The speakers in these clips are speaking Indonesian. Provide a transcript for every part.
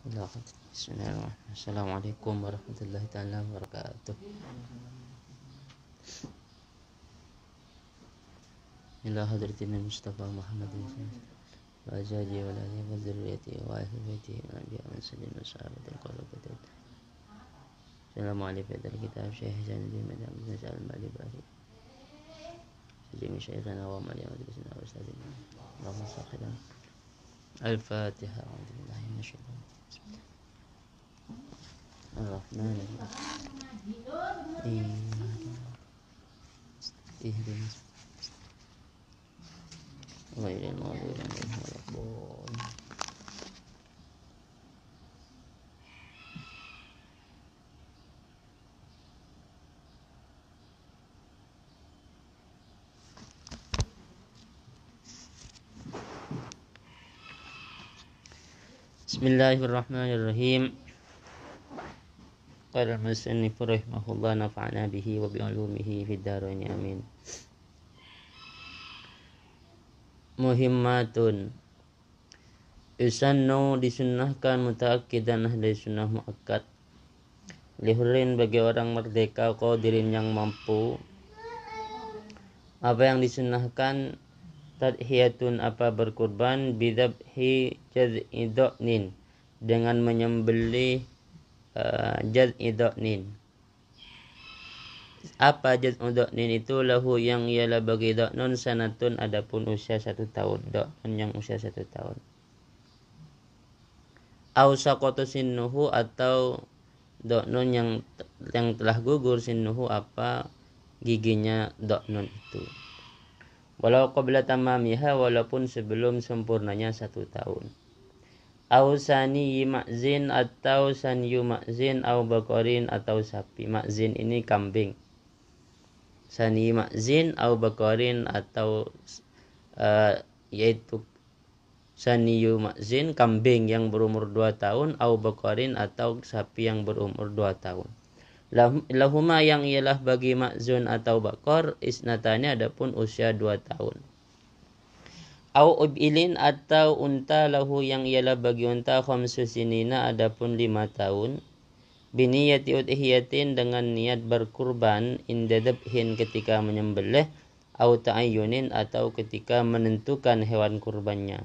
Bismillahirrahmanirrahim. Assalamualaikum warahmatullahi taala wabarakatuh. Ila hadratin Mustafa Muhammadin wa azwajihi wa alihi wa dzurriyyatihi wa ahli baitihi wa anbiya'i wa sallallahu wa sahabatil qarabatin. Assalamualaikum warahmatullahi kitab Syekh Zainuddin Madam bin Sa'al Bali. Sejami syekhana wa mali wa bisna wa ustadzina. Allahumma salli Al-Fatiha. A'udzubillahi minasyaitonir rajim. Ar-Rahmanir-Rahim. Ihdinas ghairil maghdubi 'alaihim waladdallin. Bismillahirrahmanirrahim. Qala al-musannif rahimahullah nafa'ana bihi wa bi'ulumihi fid dharain amin. Muhimmatun. Yusannu disunnahkan muta'akkidan ahli sunnah muakkad. Lihurin bagi orang merdeka qadirin yang mampu. Apa yang disunnahkan? Tadhiyatun apa berkurban bidabhi jaz'i dha'nin dengan menyembelih jaz'i dha'nin. Apa jaz'u dha'nin itu? Lahu yang ialah bagi dha'nun sanatun adapun usia 1 tahun. Dha'nun yang usia 1 tahun. Au saqatu sinnuhu atau dha'nun yang telah gugur sinnuhu apa giginya dha'nun itu. Walau qabla tamamiha walaupun sebelum sempurnanya 1 tahun. Au sani ma'zin atau sanyu ma'zin au baqarin atau sapi. Ma'zin ini kambing. Sani ma'zin au baqarin atau yaitu saniyu ma'zin kambing yang berumur 2 tahun au baqarin atau sapi yang berumur 2 tahun. Lahuma yang ialah bagi ma'zun atau bakor isnatani adapun usia 2 tahun. Au ubilin atau unta lahu yang ialah bagi unta khamsu sinina adapun 5 tahun. Biniyati udhiyatin dengan niat berkurban indadabhin ketika menyembelih au ta'ayyunin atau ketika menentukan hewan kurbannya.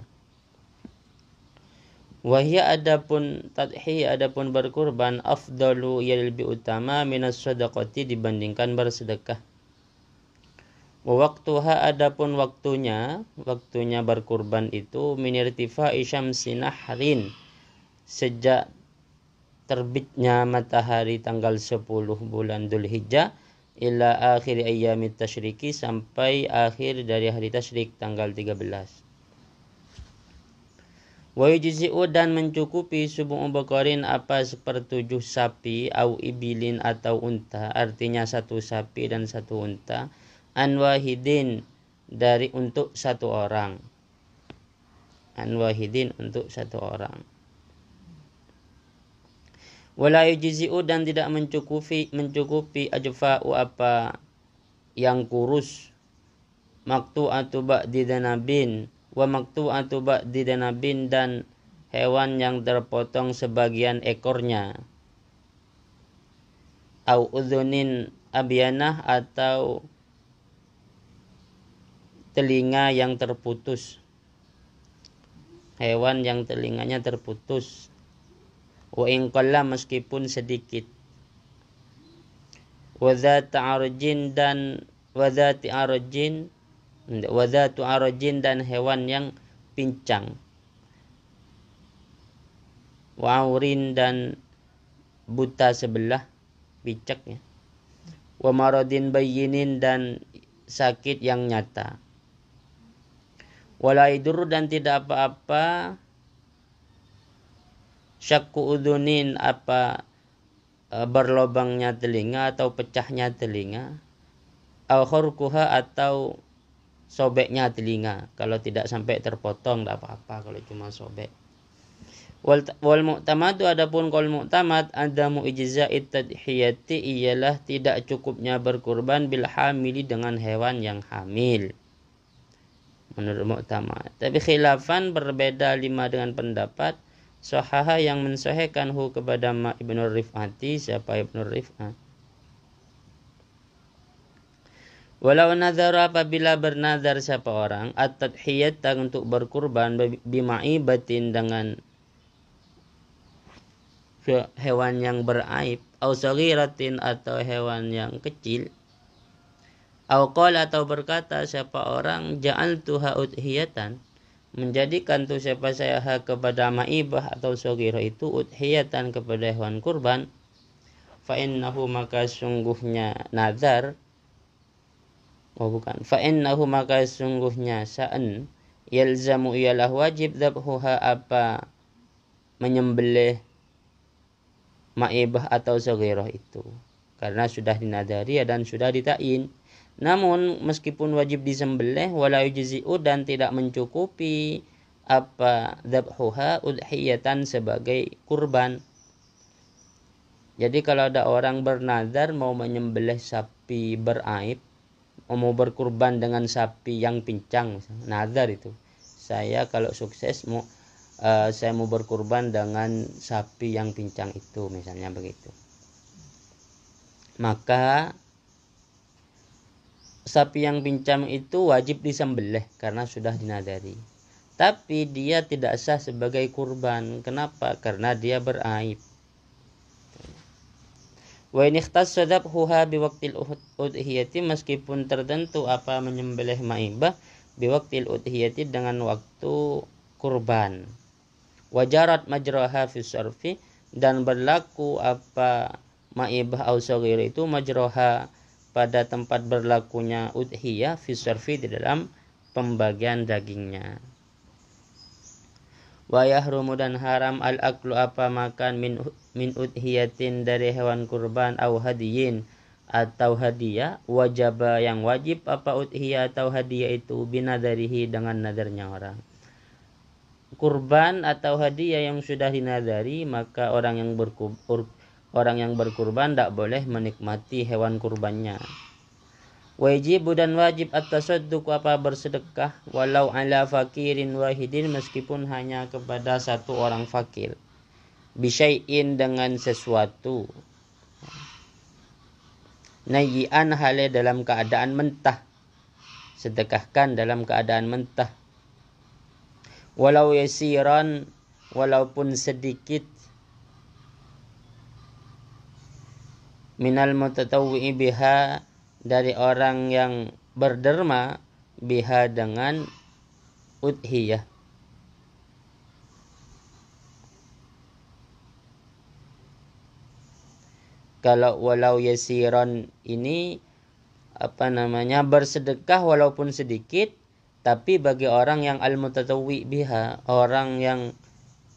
Wahya adapun tadhiyah adapun berkurban afdalu ia lebih utama minas sadaqati dibandingkan bersedekah. Wa waqtuha adapun waktunya berkurban itu min irtifa'i syamsi nahrin sejak terbitnya matahari tanggal 10 bulan Dzulhijjah ila akhir ayyamit tasyriki sampai akhir dari hari tasyrik tanggal 13. Wa yujzi'u dan mencukupi subu'u baqarin apa 1/7 sapi au ibilin atau unta, artinya 1 sapi dan 1 unta, an wahidin dari untuk 1 orang. An wahidin untuk 1 orang. Wala yujzi'u dan tidak mencukupi ajfa'u apa yang kurus, maqtu'atu ba'di danabin wa maqtu'atu ba'di danabin dan hewan yang terpotong sebagian ekornya. Au udhunin abyanah atau telinga yang terputus. Hewan yang telinganya terputus. Wa in qalla meskipun sedikit. Wa dzatu arjin dan hewan yang pincang. Wa'urin dan buta sebelah, picak ya. Wa maradin bayyinin dan sakit yang nyata. Wala idur dan tidak apa-apa syakku udhunin apa berlobangnya telinga atau pecahnya telinga. Au khurquha atau sobeknya telinga. Kalau tidak sampai terpotong tidak apa-apa kalau cuma sobek. Wal mu'tamadu adapun qaul mu'tamad adamu ijza'it tadhiyati ialah tidak cukupnya berkurban bil hamili dengan hewan yang hamil. Menurut mu'tamad. Tapi khilafan berbeda 5 dengan pendapat Sahaha yang mensahihkanhu kepada Ibnu Rif'ati. Siapa Ibnu Rif'ah? Walau nadhara, apabila bernadar siapa orang at-tadhiyat untuk berkurban bima'ibatin dengan hewan yang beraib, au saghiratin atau hewan yang kecil, au qala atau berkata siapa orang ja'altuha udhiyatan, menjadikan tu siapa saya kepada ma'ibah atau saghirah itu udhiyatan kepada hewan kurban, fa innahu maka sungguhnya nazar, fa innahu maka sungguhnya sa'an yalzamu ialah wajib dhabhuha apa menyembelih ma'ibah atau saghirah itu, karena sudah dinadari dan sudah ditain. Namun meskipun wajib disembelih wala yujzi'u dan tidak mencukupi apa dhabhuha udhiyatan sebagai kurban. Jadi kalau ada orang bernazar mau menyembelih sapi beraib, mau berkurban dengan sapi yang pincang, nazar itu, saya kalau sukses saya mau berkurban dengan sapi yang pincang itu, misalnya begitu, maka sapi yang pincang itu wajib disembelih karena sudah dinadari, tapi dia tidak sah sebagai kurban. Kenapa? Karena dia beraib. Wa in ikhtassa dhabhuha biwaqtil udhiyati, meskipun tertentu apa menyembelih ma'ibah biwaqtil udhiyati dengan waktu kurban. Wajarat majraha fi sarfi, dan berlaku apa ma'ibah au saghir itu majraha pada tempat berlakunya udhiyah fi sarfi di dalam pembagian dagingnya. Wa yahrumu dan haram al-aklu apa makan min udhiyatin dari hewan kurban au hadiyin atau hadiah, wajaba yang wajib apa udhiyah atau hadiah itu binadarihi dengan nadarnya orang. Kurban atau hadiah yang sudah dinadari, maka orang yang berkurban tidak boleh menikmati hewan kurbannya. Wajib dan wajib at-tasadduq apa bersedekah walau ala fakirin wahidin, meskipun hanya kepada satu orang fakir, bisyai'in dengan sesuatu, nayyi'an hale dalam keadaan mentah, sedekahkan dalam keadaan mentah, walau yasiran walaupun sedikit, minal mutatawwi'i biha dari orang yang berderma, biha dengan udhiyah. Kalau walau yasiron ini bersedekah walaupun sedikit, tapi bagi orang yang al-mutatawwi biha, orang yang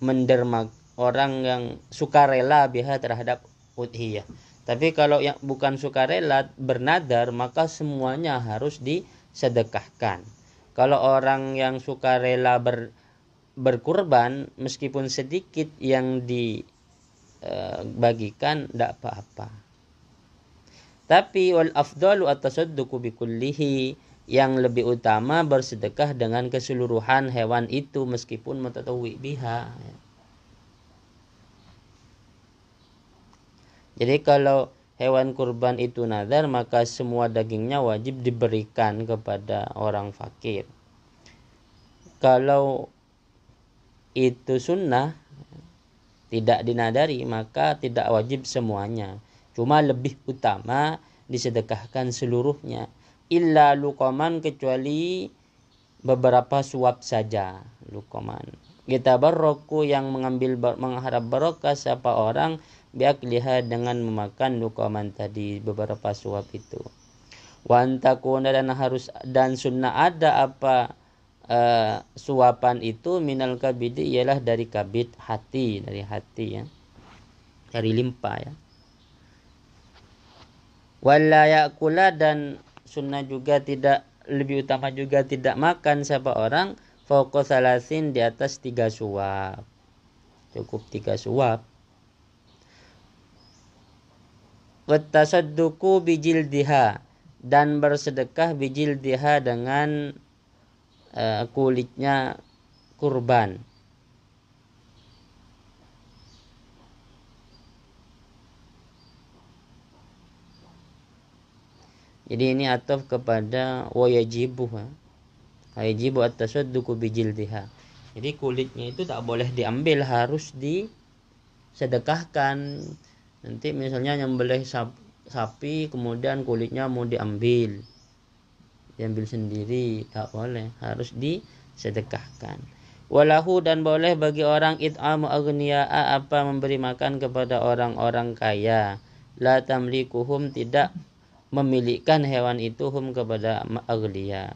menderma, orang yang sukarela biha terhadap udhiyah. Tapi kalau yang bukan sukarela bernadar, maka semuanya harus disedekahkan. Kalau orang yang sukarela berkurban, meskipun sedikit yang dibagikan tidak apa-apa. Tapi wal afdalu at-tasadduqu bikullihi, yang lebih utama bersedekah dengan keseluruhan hewan itu meskipun mutatawwi biha. Jadi kalau hewan kurban itu nazar, maka semua dagingnya wajib diberikan kepada orang fakir. Kalau itu sunnah, tidak dinadari, maka tidak wajib semuanya. Cuma lebih utama disedekahkan seluruhnya. Illa luqaman, kecuali beberapa suap saja. Luqaman. Kita barroku yang mengharap barokah siapa orang biakliha dengan memakan luqaman tadi, beberapa suap itu. Wa antakuna dan sunnah ada apa suapan itu minal kabidi, ialah dari kabid hati, dari hati ya, dari limpa ya. Wala yakula, dan sunnah juga tidak, lebih utama juga tidak makan siapa orang fauqa salasin, di atas 3 suap. Cukup 3 suap. Wattasadduqu bijildiha, dan bersedekah bijildiha dengan kulitnya kurban. Jadi ini ataf kepada wayajibu, wayajibu at-tasadduqu bijildiha. Jadi kulitnya itu tak boleh diambil, harus disedekahkan. Nanti misalnya nyembelih sapi kemudian kulitnya mau diambil sendiri, tak boleh, harus disedekahkan. Walahu, dan boleh bagi orang it'amu aghniya'a, apa memberi makan kepada orang-orang kaya, la tamlikuhum, tidak memilikan hewan itu, hum kepada aghniya.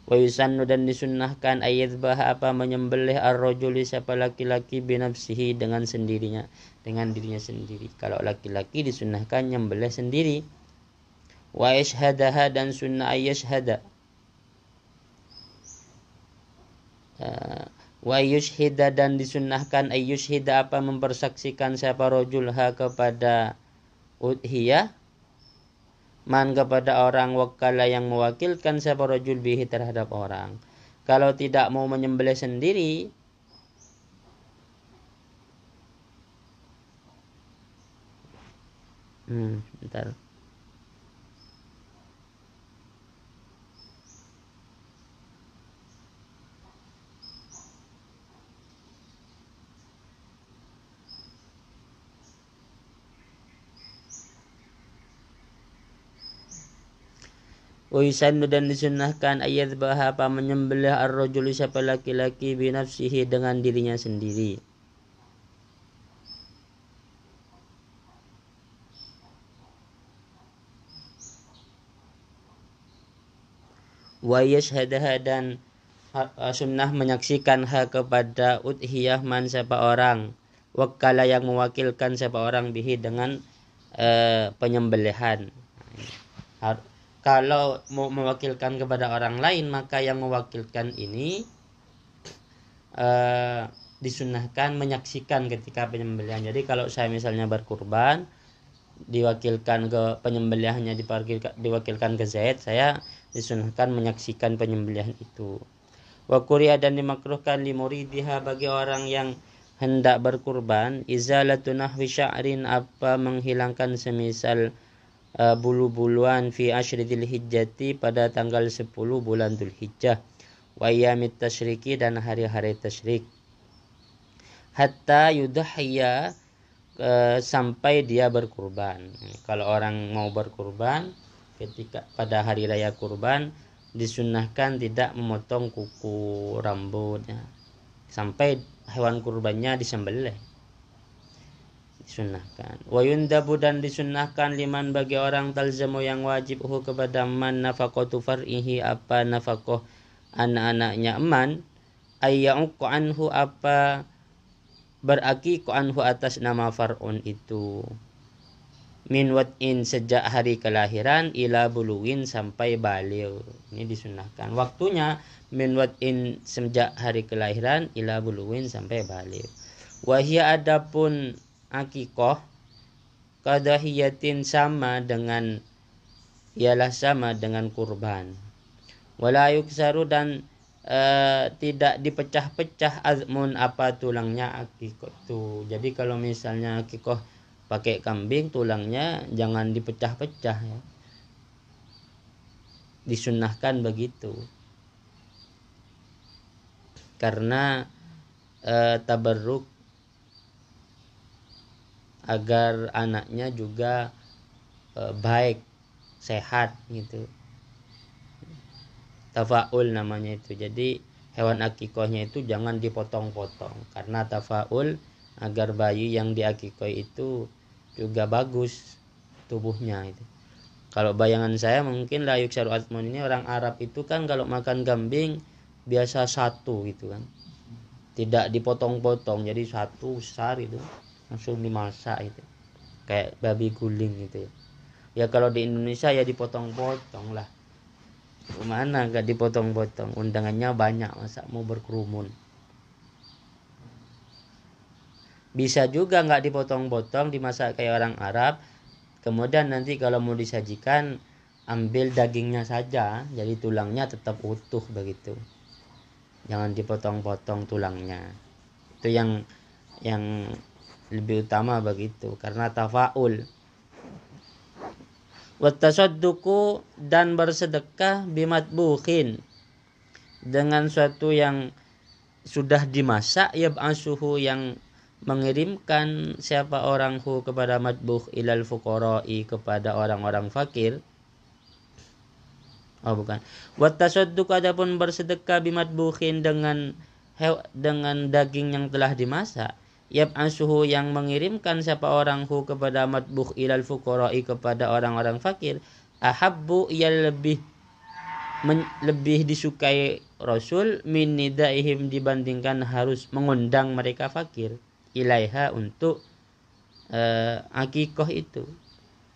Wa yusannu, dan disunnahkan ayyadhbaha, apa menyembelih ar-rajuli, siapa laki-laki, binafsihi, dengan sendirinya, dengan dirinya sendiri. Kalau laki-laki disunnahkan nyembelih sendiri. Wa yashhadaha, dan sunnah ayyashhada, wa yushhida, dan disunnahkan ayyushhida, apa mempersaksikan siapa rajulha kepada udhiyah, man kepada orang, wakala yang mewakilkan siapa rajul bihi terhadap orang. Kalau tidak mau menyembelih sendiri, bentar. Uisannu, dan disunnahkan ayyadhbaha, apa menyembelih ar-rajuli, siapa laki-laki, binafsihi, dengan dirinya sendiri. Wa yashhadaha, dan sunnah menyaksikan ha kepada udhiyah, man siapa orang, wakala yang mewakilkan siapa orang, bihi dengan penyembelihan. Kalau mau mewakilkan kepada orang lain, maka yang mewakilkan ini disunnahkan menyaksikan ketika penyembelihan. Jadi kalau saya misalnya berkurban, diwakilkan ke penyembelihannya, diwakilkan ke Zaid, saya disunnahkan menyaksikan penyembelihan itu. Wa kuriya, dan dimakruhkan limuridiha, bagi orang yang hendak berkurban, izalatu nahwi sya'rin, apa menghilangkan semisal bulu-buluan, fi asyri dzulhijjati, pada tanggal 10 bulan Dzulhijjah, wa ayyamit tasyriki, dan hari-hari tasyrik, hatta yudhhiya, sampai dia berkurban. Kalau orang mau berkurban ketika pada hari raya kurban, disunnahkan tidak memotong kuku rambutnya sampai hewan kurbannya disembelih, disunnahkan. Wa yundabu, dan disunnahkan liman, bagi orang, talzamu yang wajib kepada man nafaqatu far'ihi, apa nafaqah anak-anaknya man, ayya'uqu anhu, apa beraqiqu anhu atas nama far'un itu, min wat'in, sejak hari kelahiran, ila buluwin, sampai baligh. Ini disunnahkan waktunya, min wat'in, sejak hari kelahiran, ila buluwin, sampai baligh. Wahia, adapun akikoh, kadahiyatin, sama dengan, ialah sama dengan kurban. Wala yuksaru, dan tidak dipecah-pecah, azmun, apa tulangnya akikoh itu. Jadi kalau misalnya akikoh pakai kambing, tulangnya jangan dipecah-pecah, ya. Disunnahkan begitu karena tabarruk, agar anaknya juga baik, sehat gitu. Tafaul namanya itu. Jadi hewan akikohnya itu jangan dipotong-potong, karena tafaul, agar bayi yang diakikoh itu juga bagus tubuhnya itu. Kalau bayangan saya, mungkin layuk syaru azmun ini, orang Arab itu kan kalau makan kambing biasa satu gitu kan, tidak dipotong-potong, jadi satu besar itu langsung dimasak itu, kayak babi guling gitu ya. Ya kalau di Indonesia ya dipotong-potong lah, mana gak dipotong-potong, undangannya banyak, masa mau berkerumun. Bisa juga nggak dipotong-potong, dimasak kayak orang Arab, kemudian nanti kalau mau disajikan ambil dagingnya saja, jadi tulangnya tetap utuh begitu, jangan dipotong-potong tulangnya. Itu yang lebih utama begitu, karena tafaul. Wattasadduqu dan bersedekah bimatbukhin dengan suatu yang sudah dimasak, yab'asuhu yang mengirimkan siapa orang hu kepada matbukh ilal fuqara'i kepada orang-orang fakir. Oh bukan. Wattasadduq adapun bersedekah bimatbukhin dengan daging yang telah dimasak, yab'asuhu yang mengirimkan siapa orang hu kepada matbukh ilal fuqara'i kepada orang-orang fakir, ahabbu yang lebih disukai Rasul min nidaihim dibandingkan harus mengundang mereka fakir ilaiha untuk akikoh itu,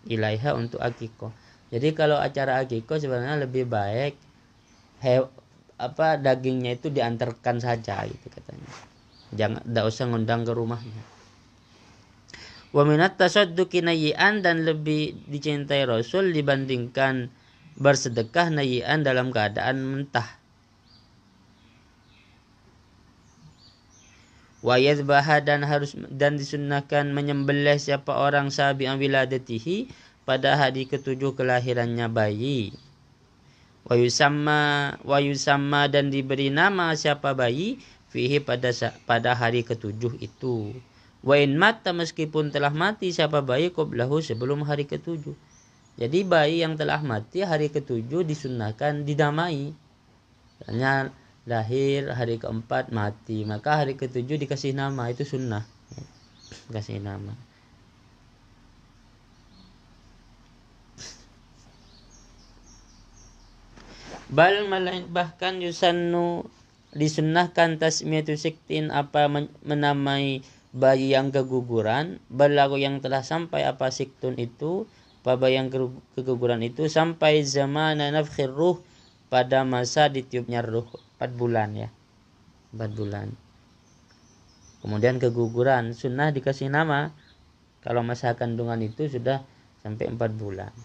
ilaiha untuk akikoh. Jadi kalau acara akikoh sebenarnya lebih baik dagingnya itu diantarkan saja gitu katanya, jangan, tidak usah ngundang ke rumahnya. Wa minat tasadduqi nayyi'an dan lebih dicintai Rasul dibandingkan bersedekah nayyi'an dalam keadaan mentah. Wa yadhbaha dan disunnahkan menyembelih siapa orang sabi'an wiladatihi pada hari ketujuh kelahirannya bayi. Wa yusamma dan diberi nama siapa bayi fihi pada hari ketujuh itu. Wa in mata meskipun telah mati siapa bayi qablahu sebelum hari ketujuh. Jadi bayi yang telah mati hari ketujuh disunnahkan dinamai. Misalnya lahir hari keempat mati, maka hari ketujuh dikasih nama, itu sunnah. Kasih nama. Bahkan yusannu disunnahkan tasmiyatu siktin menamai bayi yang keguguran, balagu yang telah sampai siktun itu, bayi yang keguguran itu sampai zaman nafkhir ruh pada masa ditiupnya ruh 4 bulan ya. 4 bulan. Kemudian keguguran sunnah dikasih nama kalau masa kandungan itu sudah sampai 4 bulan.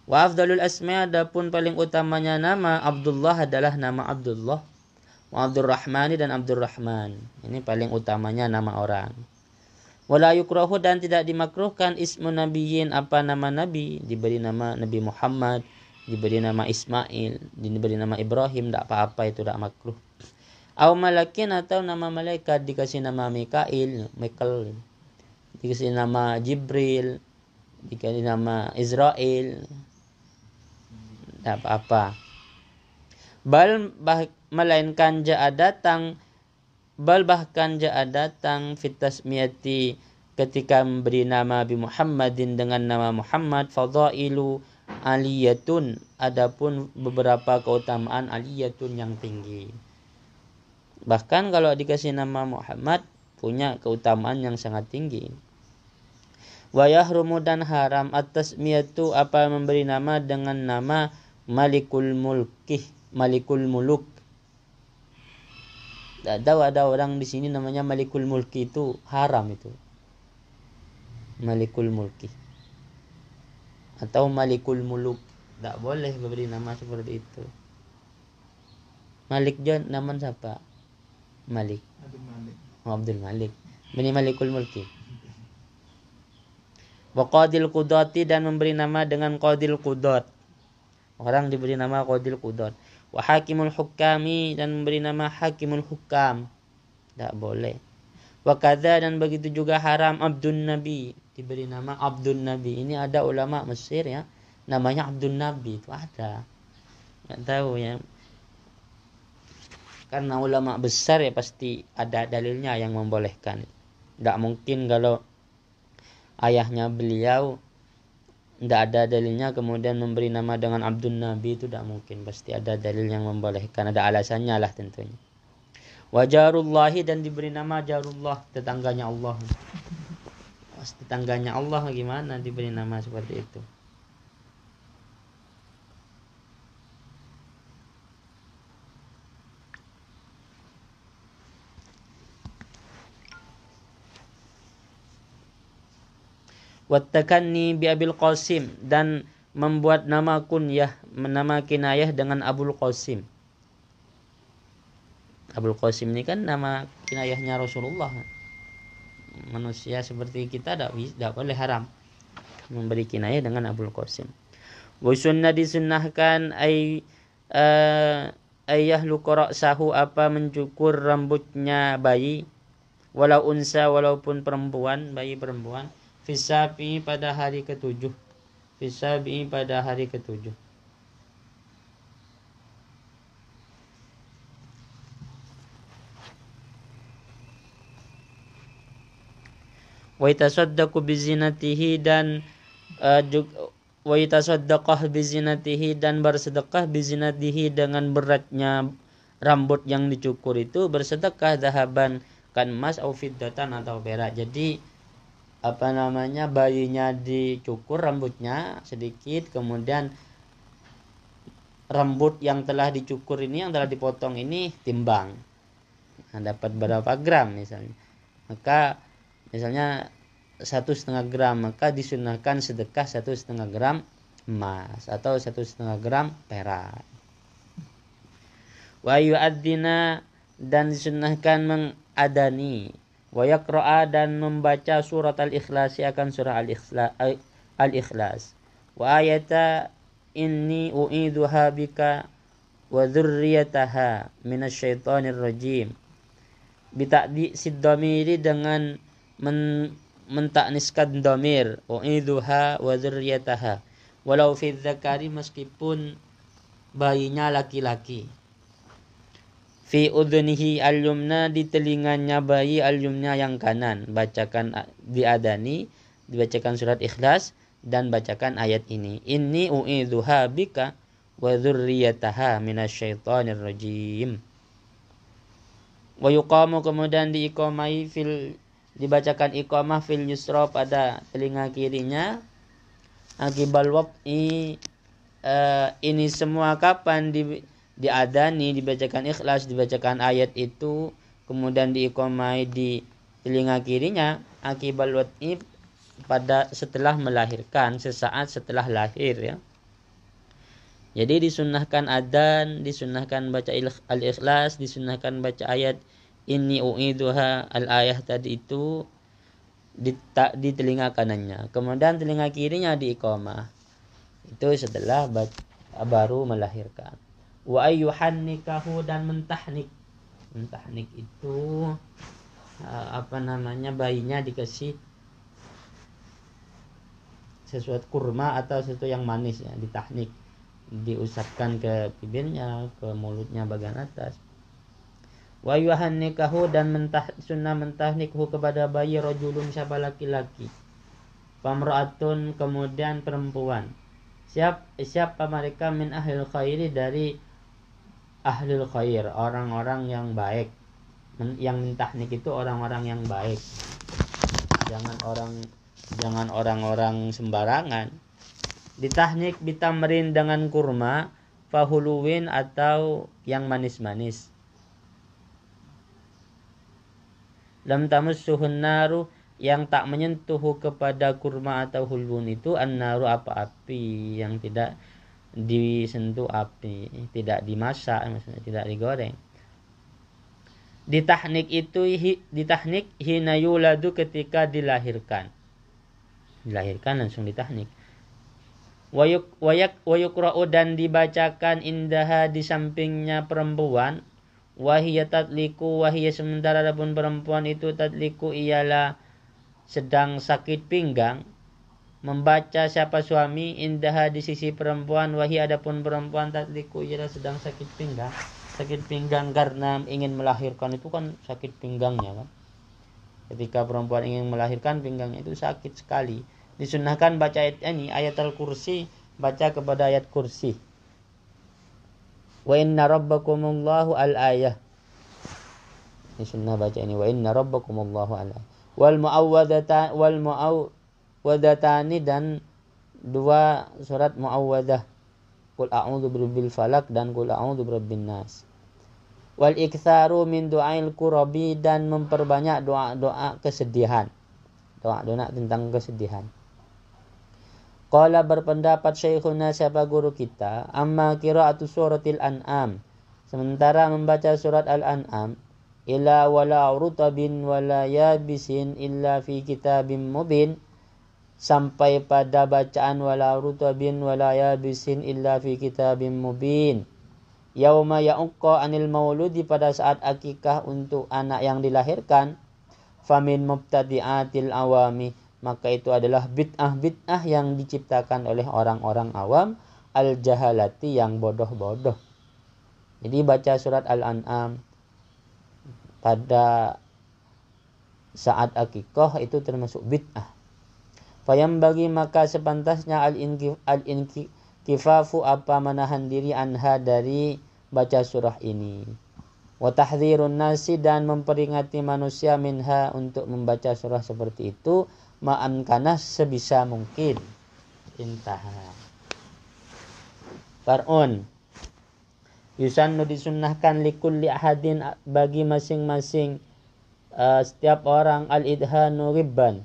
Wa afdalul asma adapun paling utamanya nama Abdullah adalah nama Abdullah. Wa Abdurrahmani dan Abdurrahman. Ini paling utamanya nama orang. Wala yukrahu dan tidak dimakruhkan ismun nabiyyin nama nabi, diberi nama Nabi Muhammad, diberi nama Ismail, diberi nama Ibrahim, tidak apa-apa, itu tidak makruh. Aw malakin atau nama malaikat dikasih nama Mikail, dikasih nama Jibril, dikasih nama Israel, tidak apa-apa. Bahkan ja'a datang fitasmiyati ketika memberi nama Nabi Muhammadin dengan nama Muhammad fadailu aliyatun, adapun beberapa keutamaan aliyatun yang tinggi. Bahkan kalau dikasih nama Muhammad punya keutamaan yang sangat tinggi. Wa yahrumu dan haram at-tasmiyatu memberi nama dengan nama Malikul Muluk. Ada orang di sini namanya Malikul Mulki, itu haram itu. Malikul Mulki atau Malikul Muluk, tidak boleh memberi nama seperti itu. Malik John nama siapa? Malik. Abdul Malik. Bani Malikul Mulki. Wa Qadil Qudati dan memberi nama dengan Qadil Qudat. Orang diberi nama Qadil Qudat. Wa Hakimul Hukami dan memberi nama Hakimul Hukam. Tak boleh. Wa kadza dan begitu juga haram Abdun Nabi, diberi nama Abdun Nabi. Ini ada ulama Mesir ya, namanya Abdun Nabi, itu ada. Enggak tahu ya. Karena ulama besar ya pasti ada dalilnya yang membolehkan. Tidak mungkin kalau ayahnya beliau tidak ada dalilnya kemudian memberi nama dengan Abdun Nabi, itu tidak mungkin. Pasti ada dalil yang membolehkan, ada alasannya lah tentunya. Wa Jarullahi dan diberi nama Jarullah, tetangganya Allah. Tetangganya Allah gimana diberi nama seperti itu? Wattakanni bi Abil Qasim dan membuat nama kunyah, nama kinayah dengan Abul Qasim. Abul Qasim ini kan nama kinayahnya Rasulullah. Manusia seperti kita tidak boleh, haram. memberi kinayah dengan Abul Qasim. Wa sunnah disunnahkan ayah luqra sahu apa mencukur rambutnya bayi, walau unsa walaupun perempuan, bayi perempuan, fisabi pada hari ketujuh. Fisabi pada hari ketujuh. Wa yatasaddaqu bizinatihi dan wa yatasaddaqah bizinatihi dan bersedekah bizinatihi dengan beratnya rambut yang dicukur itu, bersedekah zahaban kan emas atau fiddatan atau perak. Jadi bayinya dicukur rambutnya sedikit, kemudian rambut yang telah dicukur ini, yang telah dipotong ini timbang. Dapat berapa gram misalnya. Maka misalnya 1,5 gram, maka disunahkan sedekah 1,5 gram emas atau 1,5 gram perak. Wa yu'adzina dan disunahkan mengadani, wa yaqra'a dan membaca surat al-ikhlas, akan surah al-ikhlas. Wa ayata inni u'idzuha bika wa dzurriyyataha minasyaitonir rajim. Bita'di siddamiri dengan mentakniskan dhamir, u'idzuha wa dzurriyyataha, walau fi dzakari meskipun bayinya laki-laki. Fi udhunihi al-yumna di telinganya bayi al-yumna yang kanan. Bacakan diadani, dibacakan surat Ikhlas dan bacakan ayat ini. Inni u'idzuha bika wa dzurriyyataha minasyaitonir rajim. Wa yuqamu kemudian dibacakan iqamah fil yusra pada telinga kirinya. Akibal waqi ini semua kapan diadani, dibacakan Ikhlas, dibacakan ayat itu, kemudian diiqamai di telinga kirinya. Akibal waqi pada setelah melahirkan, sesaat setelah lahir ya. Jadi disunnahkan adzan, disunnahkan baca al-Ikhlas, disunnahkan baca ayat inni u'idzuha al-ayah tadi itu di telinga kanannya. Kemudian telinga kirinya diiqamah. Itu setelah baru melahirkan. Wa ayyuhannikahu dan mentahnik. Mentahnik itu bayinya dikasih sesuatu kurma atau sesuatu yang manis ya, ditahnik. Diusapkan ke bibirnya, ke mulutnya bagian atas. Wa yuhannikahu dan sunnah mentahnikhu kepada bayi rajulun siapa laki-laki, pamra'atun kemudian perempuan, siapa mereka min ahlil khairi dari ahlil khair, orang-orang yang baik. Yang mentahnik itu orang-orang yang baik, jangan orang-orang sembarangan. Ditahnik bitamrin dengan kurma, fahuluwin atau yang manis-manis. Lam tamussuhun naru yang tak menyentuh kepada kurma atau hulwun itu an-naru api yang tidak disentuh api, tidak dimasak, maksudnya tidak digoreng. Ditahnik itu ditahnik hina yuladu ketika dilahirkan langsung ditahnik. Wayukra'u dan dibacakan indaha di sampingnya perempuan. Wahiyya tatliku, wahiyya sementara adapun perempuan itu tatliku ialah sedang sakit pinggang. Membaca siapa suami indaha di sisi perempuan, wahiyya adapun perempuan tatliku ialah sedang sakit pinggang. Sakit pinggang karena ingin melahirkan itu kan sakit pinggangnya kan. Ketika perempuan ingin melahirkan pinggangnya itu sakit sekali. Disunnahkan baca ayat ini, ayat al-kursi, baca kepada ayat kursi. Wa inna rabbakumullahu al-ayah. Ini sunnah baca ini. Wa inna rabbakumullahu al-ayah. Wal mu'awwadatani dan dua surat mu'awwadah. Qul a'udzu birabbil falaq dan qul a'udzu birabbin nas. Wal iktsaru min du'ail qurabi dan memperbanyak doa-doa kesedihan. Doa-doa tentang kesedihan. Qala berpendapat Syekhuna siapa guru kita, amma qira'atu suratil an'am, sementara membaca surat al-an'am, ila wala rutabin wala yabisin illa fi kitabim mubin, sampai pada bacaan wala rutabin wala yabisin illa fi kitabim mubin. Yauma ya'uqqa anil mauludi, pada saat akikah untuk anak yang dilahirkan. Famin mubtadi'atil awami, maka itu adalah bid'ah yang diciptakan oleh orang-orang awam, al jahalati, yang bodoh-bodoh. Jadi baca surat Al-An'am pada saat akikah itu termasuk bid'ah. Fayam bagi, maka sepantasnya al-inkifafu, apa menahan diri, anha, dari baca surah ini. Wa tahdzirun nasi, dan memperingati manusia, minha, untuk membaca surah seperti itu, ma'amkanah, sebisa mungkin. Intaha. Far'un, yusannu, disunnahkan, likulli ahadin, bagi masing-masing setiap orang, al-idhanu ribban,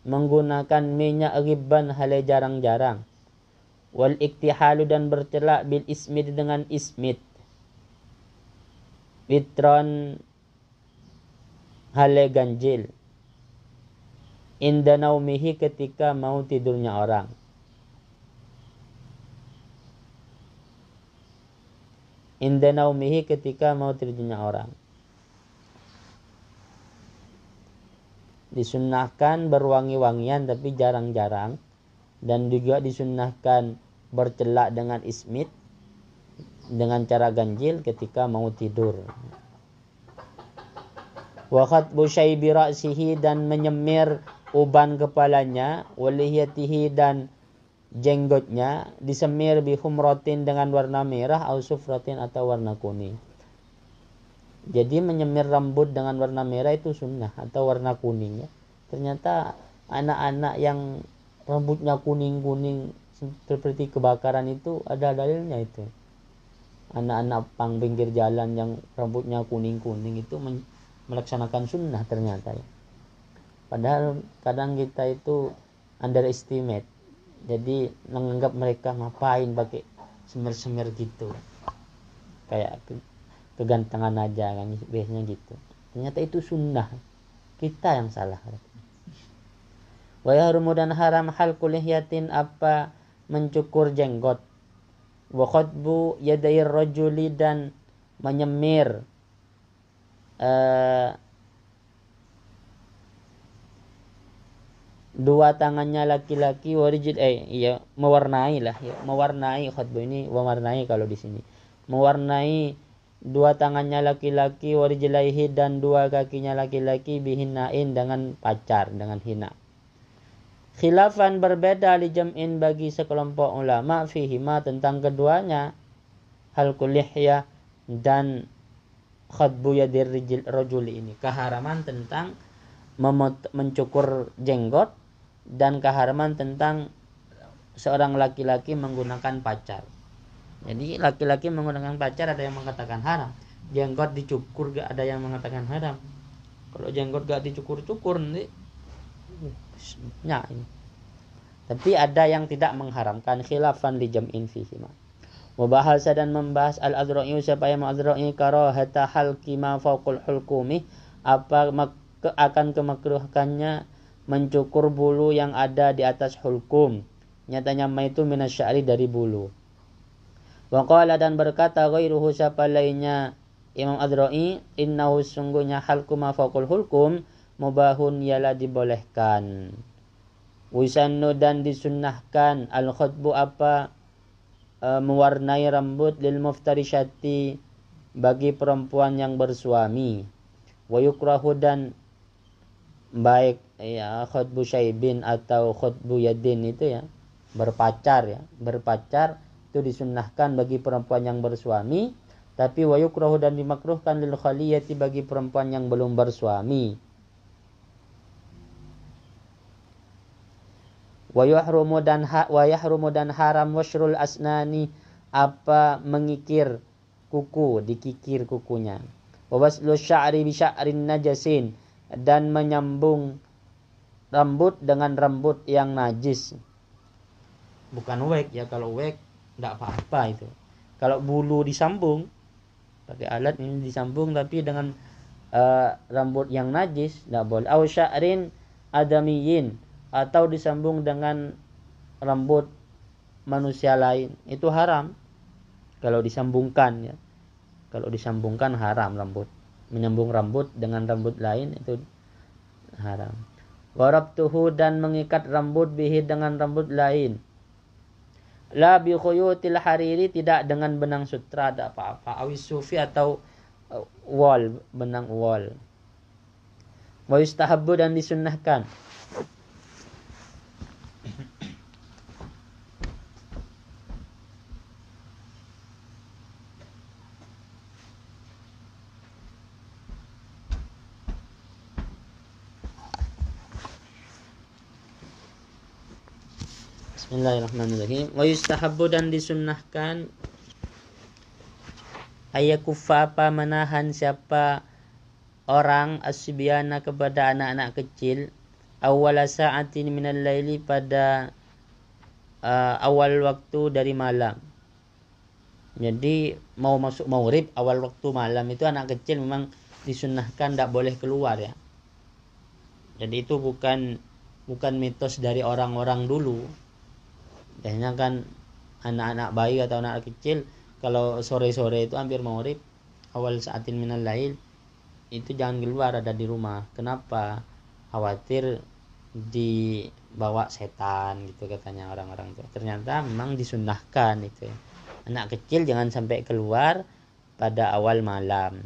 menggunakan minyak ribban halai jarang-jarang. Wal iktihalu, dan bercelak, bil ismid, dengan ismid. Witron halai ganjil. Inda naumihi, ketika mau tidurnya orang. Inda naumihi, ketika mau tidurnya orang. Disunnahkan berwangi-wangian tapi jarang-jarang, dan juga disunnahkan bercelak dengan ismit, dengan cara ganjil ketika mau tidur. Wa khatbu syaibi ra'sihi, dan menyemir uban kepalanya, walihiyatihi, dan jenggotnya disemir, bihumratin, dengan warna merah, au sufratin, atau warna kuning. Jadi menyemir rambut dengan warna merah itu sunnah, atau warna kuning ya. Ternyata anak-anak yang rambutnya kuning-kuning seperti kebakaran itu ada dalilnya itu. Anak-anak pang pinggir jalan yang rambutnya kuning-kuning itu melaksanakan sunnah ternyata ya. Padahal kadang kita itu underestimate. Jadi menganggap mereka ngapain pakai semir-semir gitu. Kayak kegantengan aja kan biasanya gitu. Ternyata itu sunnah. Kita yang salah. Wa yahrumu, dan haram, halqul lihyatin, apa mencukur jenggot. Wa khatbu yadayir rajuli, dan menyemir dua tangannya laki-laki, warijid mewarnai lah ya, mewarnai, khatbu ini mewarnai kalau di sini. Mewarnai dua tangannya laki-laki, warijlaihi, dan dua kakinya laki-laki, bihinain, dengan pacar, dengan hina. Khilafan, berbeda, li jam'in, bagi sekelompok ulama, fihima, tentang keduanya, halqul lihya dan khatbu yadir rajuli ini, keharaman tentang mencukur jenggot, dan keharaman tentang seorang laki-laki menggunakan pacar. Jadi laki-laki menggunakan pacar ada yang mengatakan haram, jenggot dicukur gak ada yang mengatakan haram. Kalau jenggot gak dicukur-cukur nanti ini. Tapi ada yang tidak mengharamkan, khilafan li jam'in fihi ma. Mubahasa, dan membahas al-adra'i, supaya al-adra'i karahata halqi ma fawqul hulqumi, apa akan kemakruhannya mencukur bulu yang ada di atas hulkum. Nyatanya ma itu minasya'ri, dari bulu. Wa qala, dan berkata ghairuhu, siapa lainnya Imam Adra'i, innahu, sungguhnya halqu ma fawqul hulkum mubahun, ialah dibolehkan. Wisannu, dan disunnahkan, al-khatbu, apa mewarnai rambut, lil muftarishati, bagi perempuan yang bersuami. Wa yukrahu, dan baik ya khatbu syaibin atau khatbu yadin itu ya, berpacar ya, berpacar itu disunnahkan bagi perempuan yang bersuami. Tapi wa yukrahu, dan dimakruhkan, lil khaliyati, bagi perempuan yang belum bersuami. Wa yahrumu, dan haram, washrul asnani, apa mengikir kuku, dikikir kukunya. Wa waslu sya'ri bi sya'rin najasin, dan menyambung rambut dengan rambut yang najis. Bukan wek ya, kalau wek enggak apa-apa itu. Kalau bulu disambung pakai alat ini disambung, tapi dengan rambut yang najis tidak boleh. Au sya'rin adamiyin, atau disambung dengan rambut manusia lain, itu haram kalau disambungkan ya. Kalau disambungkan haram rambut. Menyambung rambut dengan rambut lain itu haram. Warabtuhu, dan mengikat rambut bihi dengan rambut lain. La bi khuyutil hariri, tidak dengan benang sutra, ada apa-apa. Awis sufi, atau wol, benang wol. Wa yustahabbu, dan disunnahkan. Bismillahirrahmanirrahim. Wa yustahabbu, dan disunnahkan ayakufa, apa, menahan siapa orang asbiana, kepada anak-anak kecil, awwala sa'atin minal laili, pada awal waktu dari malam. Jadi mau masuk maghrib awal waktu malam itu anak kecil memang disunnahkan tidak boleh keluar ya. Jadi itu bukan mitos dari orang-orang dulu. Biasanya kan anak-anak bayi atau anak kecil kalau sore-sore itu hampir maghrib awal sa'atin minal lail itu jangan keluar, ada di rumah. Kenapa? Khawatir dibawa setan gitu katanya orang-orang itu. Ternyata memang disunnahkan itu ya. Anak kecil jangan sampai keluar pada awal malam.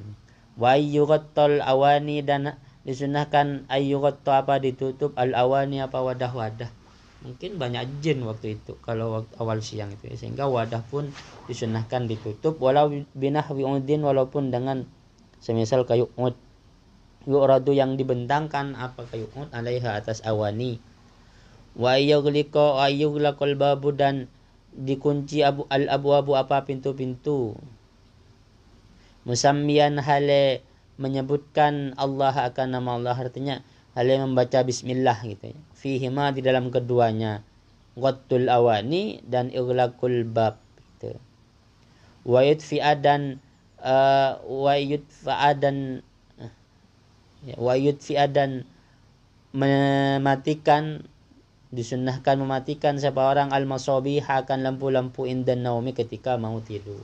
Wa ayyughattal awani, dan disunnahkan ayyughattu, apa, ditutup al awani, apa, wadah-wadah. Mungkin banyak jin waktu itu kalau waktu awal siang itu ya. Sehingga wadah pun disunnahkan ditutup, walau binahwi udin, walaupun dengan semisal kayu ud. Yu'radu, yang dibentangkan, apa, kayu ud, alaiha, atas awani. Wa ayyughlaqal babu, dan dikunci al-abwabu, apa, pintu-pintu. Musammiyan, hale menyebutkan Allah, akan nama Allah, artinya hale membaca bismillah gitu ya. Fihima, di dalam keduanya, ghattul awani dan ighlaqul bab gitu. Wa yudfi'a, dan mematikan, disunnahkan mematikan siapa orang al-masabih, akan lampu-lampu indan naumi, ketika mau tidur.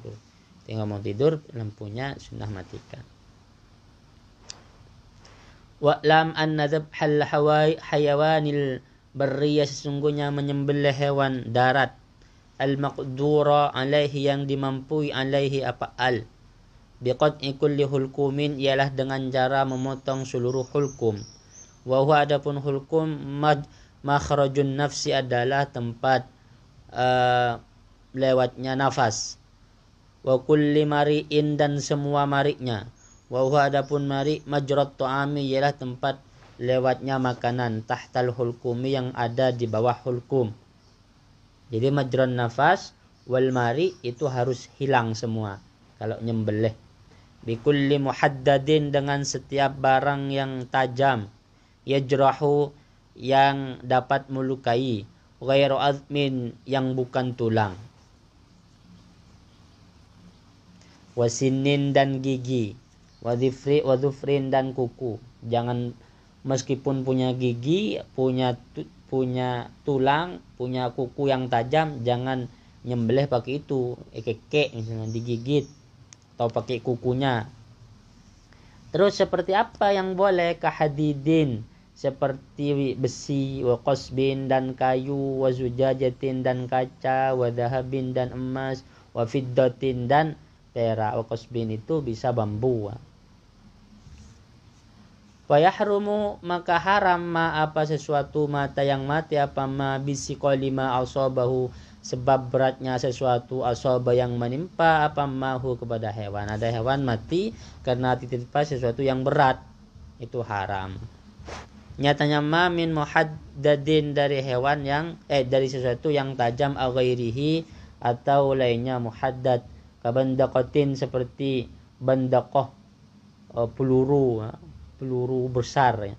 Ketika mau tidur lampunya sunnah matikan. Wa'lam anna dzabhal hayawanil barriyah, sesungguhnya menyembelih hewan darat, al-maqdura alaihi, yang dimampui, alaihi, apa, biqat'i kulli hulkumin, ialah dengan cara memotong seluruh hulkum. Wa huwa, adapun hulkum, makhrajun nafsi, adalah tempat lewatnya nafas. Wa kulli mari'in, dan semua mariknya. Wa huwa, adapun mari, majrat tu'ami, ialah tempat lewatnya makanan, tahtal hulkumi, yang ada di bawah hulkum. Jadi majran nafas wal mari itu harus hilang semua kalau nyembelih. Bikulli muhaddadin, dengan setiap barang yang tajam, yajrahu, yang dapat melukai, ghairu azmin, yang bukan tulang, wasinin, dan gigi, wadhufrin, dan kuku. Jangan, meskipun punya gigi, punya tulang, punya kuku yang tajam, jangan nyembelih pakai itu, kekek misalnya, digigit atau pakai kukunya. Terus seperti apa yang boleh? Kahadidin, seperti besi, wa qasbin, dan kayu, wa zujajatin, dan kaca, wa dahabin, dan emas, wa fiddatin, dan perak. Wa qasbin itu bisa bambu. Wa yahrumu, maka haram, ma, apa, sesuatu, mata, yang mati, apa, ma bisiqali ma asabahu, sebab beratnya sesuatu, asaba, yang menimpa, apa, mahu, kepada hewan. Ada hewan mati karena ditimpa sesuatu yang berat, itu haram. Nyatanya ma min muhaddadin, dari hewan yang dari sesuatu yang tajam, aghairihi, atau lainnya, muhaddad, kabandaqatin, seperti bandaqah, peluru besar ya.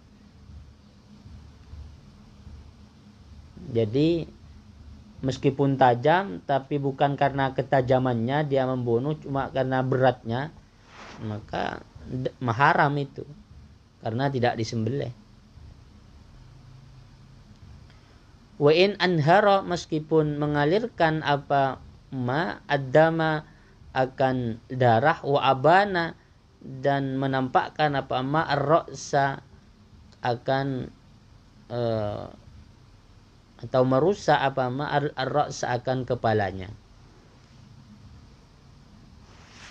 Jadi meskipun tajam tapi bukan karena ketajamannya dia membunuh, cuma karena beratnya, maka maharam itu karena tidak disembelih. Wa in anhara, meskipun mengalirkan apa ma adama akan darah, wa abana dan menampakkan apa ma ar-ra'sa akan atau merusak apa ma ar-ra'sa akan kepalanya.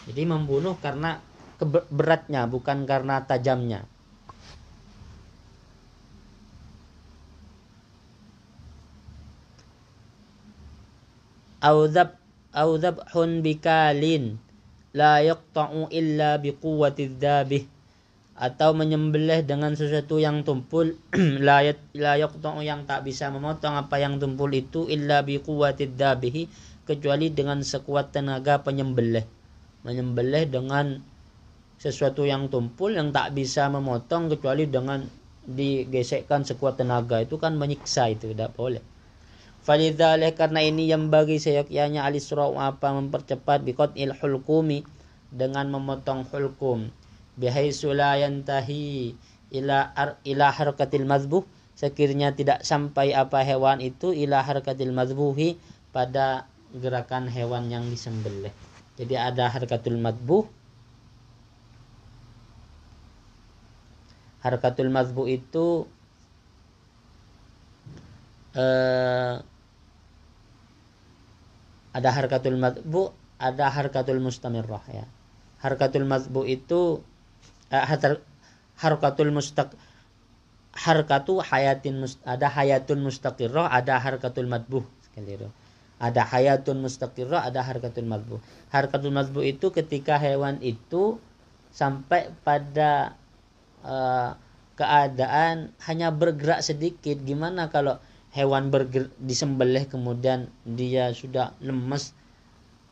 Jadi membunuh karena beratnya, bukan karena tajamnya. Au dhabhun bikalin la yaqta'u illa biquwwatiz dzabih, atau menyembelih dengan sesuatu yang tumpul la yaqta'u, yang tak bisa memotong apa yang tumpul itu, illa biquwwatiz dzabih, kecuali dengan sekuat tenaga penyembelih. Menyembelih dengan sesuatu yang tumpul yang tak bisa memotong kecuali dengan digesekkan sekuat tenaga, itu kan menyiksa, itu tidak boleh. Falidzalika, karena ini yang bagi seyogyanya alisra apa mempercepat biqatil hulqumi dengan memotong hulqum, bihaitsu la yantahi ila harakatil mazbuh, sekiranya tidak sampai apa hewan itu ila harakatil mazbuhi pada gerakan hewan yang disembelih. Jadi ada harakatul mazbuh. Harakatul mazbuh itu ada harakatul mazbuh, ada harakatul mustamirrah ya. Harakatul mazbuh itu harkatu hayatin ada hayatun mustaqirrah, ada harakatul mazbuh sekali itu. Ada hayatun mustaqirrah, ada harakatul mazbuh. Harakatul mazbuh itu ketika hewan itu sampai pada keadaan hanya bergerak sedikit. Gimana kalau hewan disembelih kemudian dia sudah lemes,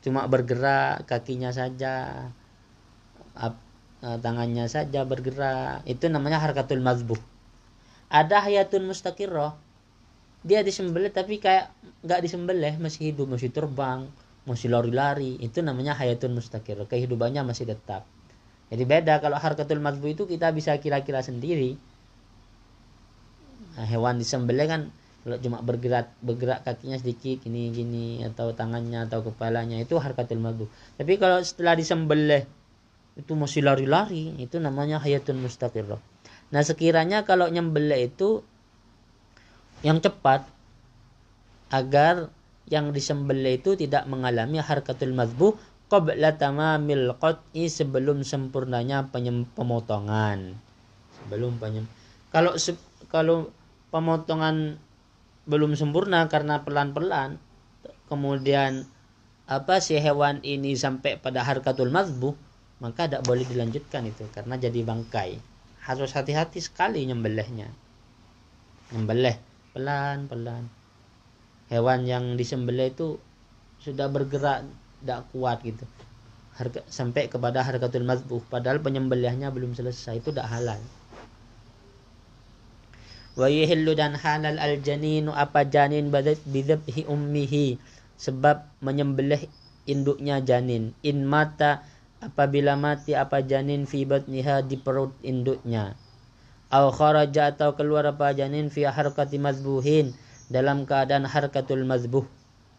cuma bergerak kakinya saja, tangannya saja bergerak, itu namanya harakatul mazbuh. Ada hayatun mustaqirrah, dia disembelih tapi kayak nggak disembelih, masih hidup, masih terbang, masih lari-lari, itu namanya hayatun mustaqirrah, kehidupannya masih tetap. Jadi beda. Kalau harakatul mazbuh itu kita bisa kira-kira sendiri. Nah, hewan disembelih kan kalau cuma bergerak kakinya sedikit gini atau tangannya atau kepalanya, itu harakatul mazbuh. Tapi kalau setelah disembelih itu masih lari-lari, itu namanya hayatun mustaqirrah. Nah, sekiranya kalau nyembelih itu yang cepat, agar yang disembelih itu tidak mengalami harakatul mazbuh qabla tamamil qat'i, sebelum sempurnanya pemotongan. Kalau pemotongan belum sempurna karena pelan-pelan, kemudian si hewan ini sampai pada harakatul mazbuh, maka tidak boleh dilanjutkan itu karena jadi bangkai. Harus hati-hati sekali nyembelihnya. Nyembelih pelan-pelan. Hewan yang disembelih itu sudah bergerak tidak kuat gitu, sampai kepada harakatul mazbuh, padahal penyembelihnya belum selesai, itu tidak halal. Wa yihillu, dan halal al-janinu apa janin bidhabhi ummihi, sebab menyembelih induknya janin. In mata, apabila mati apa janin fi batniha, di perut induknya. Aw kharaja, atau keluar apa janin fi harakati mazbuhin, dalam keadaan harakatul mazbuh.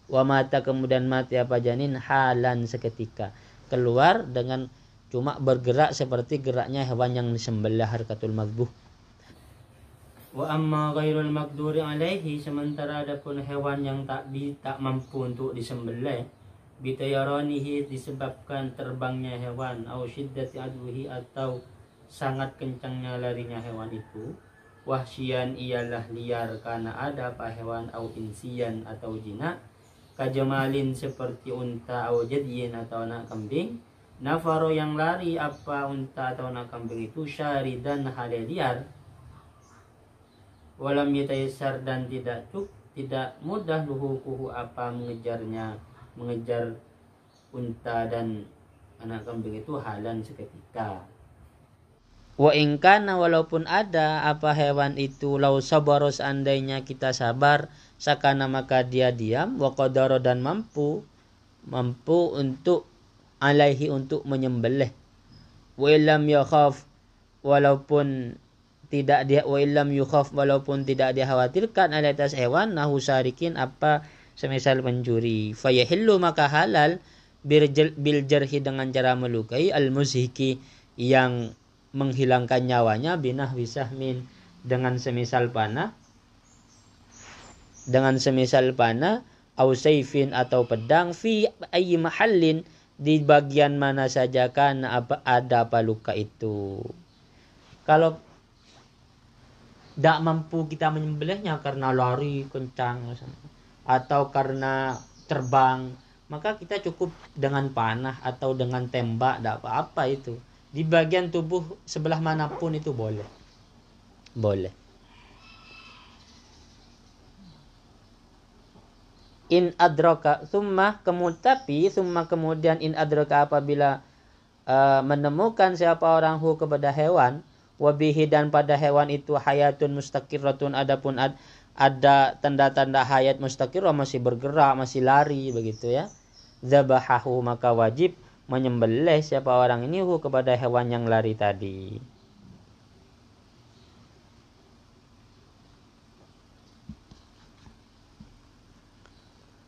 Wa mata, kemudian mati apa janin halan, seketika. Keluar dengan cuma bergerak seperti geraknya hewan yang disembelih harakatul mazbuh. Wa amma ghairul maqduri alaihi, sementara adapun hewan yang tak mampu untuk disembelih, bitayaranihi, disebabkan terbangnya hewan, au syiddati adwihi, atau sangat kencangnya larinya hewan itu, wahsyian, ialah liar, karena ada apa hewan, au insian, atau jinak, kajamalin, seperti unta, au jadyin, atau anak kambing, nafaro, yang lari apa unta atau anak kambing itu, syaridan, hale liar, walam yatayassar, dan tidak mudah luhukuhu apa mengejar unta dan anak kambing itu halan, seketika. Wa ingkana, walaupun ada apa hewan itu, lau sabaro, seandainya kita sabar, sakana, maka dia diam, wa qadara, dan mampu untuk alaihi, untuk menyembelih, wa illam yakhaf walaupun tidak dia wa illam yukhaf walaupun tidak dikhawatirkan ala atas hewan nahu syarikin apa semisal mencuri fayahillu maka halal bil jarhi dengan cara melukai al muzhiki yang menghilangkan nyawanya binah wisahmin dengan semisal panah au saifin atau pedang fi ayyi mahallin di bagian mana saja kan ada apa luka itu. Kalau tidak mampu kita menyembelihnya karena lari kencang atau karena terbang, maka kita cukup dengan panah atau dengan tembak, tidak apa-apa itu. Di bagian tubuh sebelah manapun itu boleh. In adraka summa kemudian in adraka apabila menemukan siapa orang kepada hewan wabihi dan pada hewan itu hayatun mustaqirratun adapun ada tanda-tanda hayat mustaqirrah masih bergerak masih lari begitu ya zabahahu maka wajib menyembelih siapa orang ini kepada hewan yang lari tadi.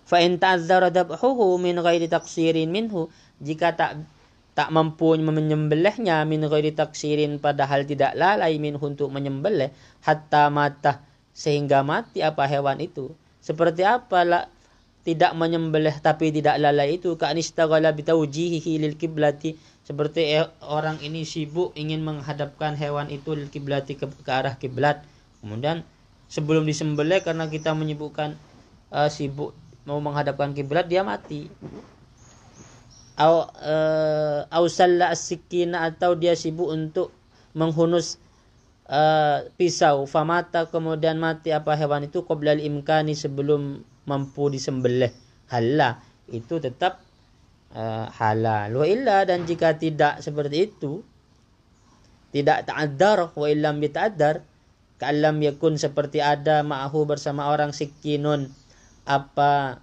Fa in ta'azzara dhabhuhu min ghairi taqsirin minhu jika tak mampu menyembelihnya min ghairi taksirin padahal tidak lalai min untuk menyembelih hatta mata sehingga mati apa hewan itu. Seperti apa tidak menyembelih tapi tidak lalai itu ka anistaghala bitawjihihi lil kiblati seperti orang ini sibuk ingin menghadapkan hewan itu lil kiblati ke arah kiblat. Kemudian sebelum disembelih karena kita menyibukkan sibuk mau menghadapkan kiblat dia mati. Au salla as-sikina atau dia sibuk untuk menghunus pisau famata kemudian mati apa hewan itu qabla al-imkani sebelum mampu disembelih halal itu tetap halal. Wa illa dan jika tidak seperti itu tidak ta'addar wa illam bita'addar ka'allam yakun seperti ada ma'ahu bersama orang sikinun apa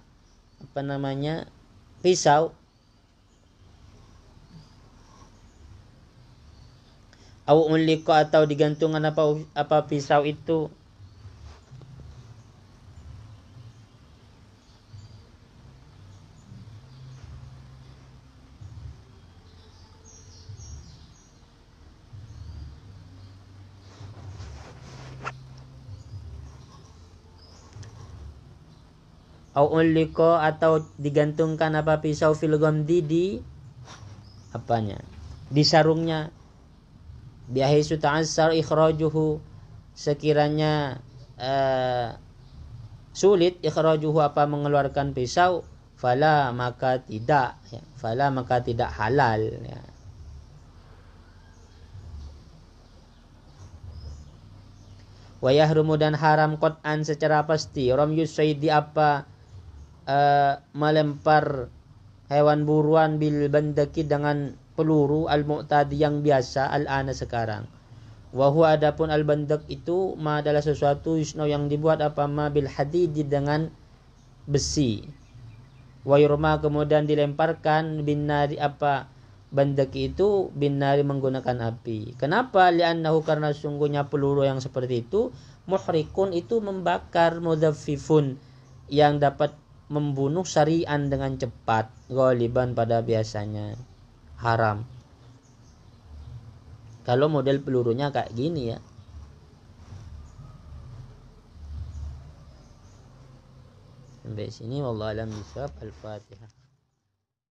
namanya pisau au ulika atau digantungan apa pisau itu au ulika atau digantungkan apa pisau fil ghamdi di apanya di sarungnya bihaitsu ta'assar ikhrajuhu sekiranya sulit ikhrajuhu apa mengeluarkan pisau fala maka tidak halal ya. Wa yahrumu dan haram qat'an secara pasti ramyus saidi apa melempar hewan buruan bil bandaki dengan peluru al-mu'tadi yang biasa al-ana sekarang. Wa huwa adapun al-bandak itu ma adalah sesuatu yusna yang dibuat apa ma bil hadid dengan besi. Wa yurma kemudian dilemparkan bin nari apa bandaki itu bin nari menggunakan api. Kenapa? Li'annahu karena sungguhnya peluru yang seperti itu muhrikun itu membakar mudhaffifun yang dapat membunuh syari'an dengan cepat ghaliban pada biasanya. Haram kalau model pelurunya kayak gini ya. Sampai sini wallahu alam bisawab. Al-Fatihah.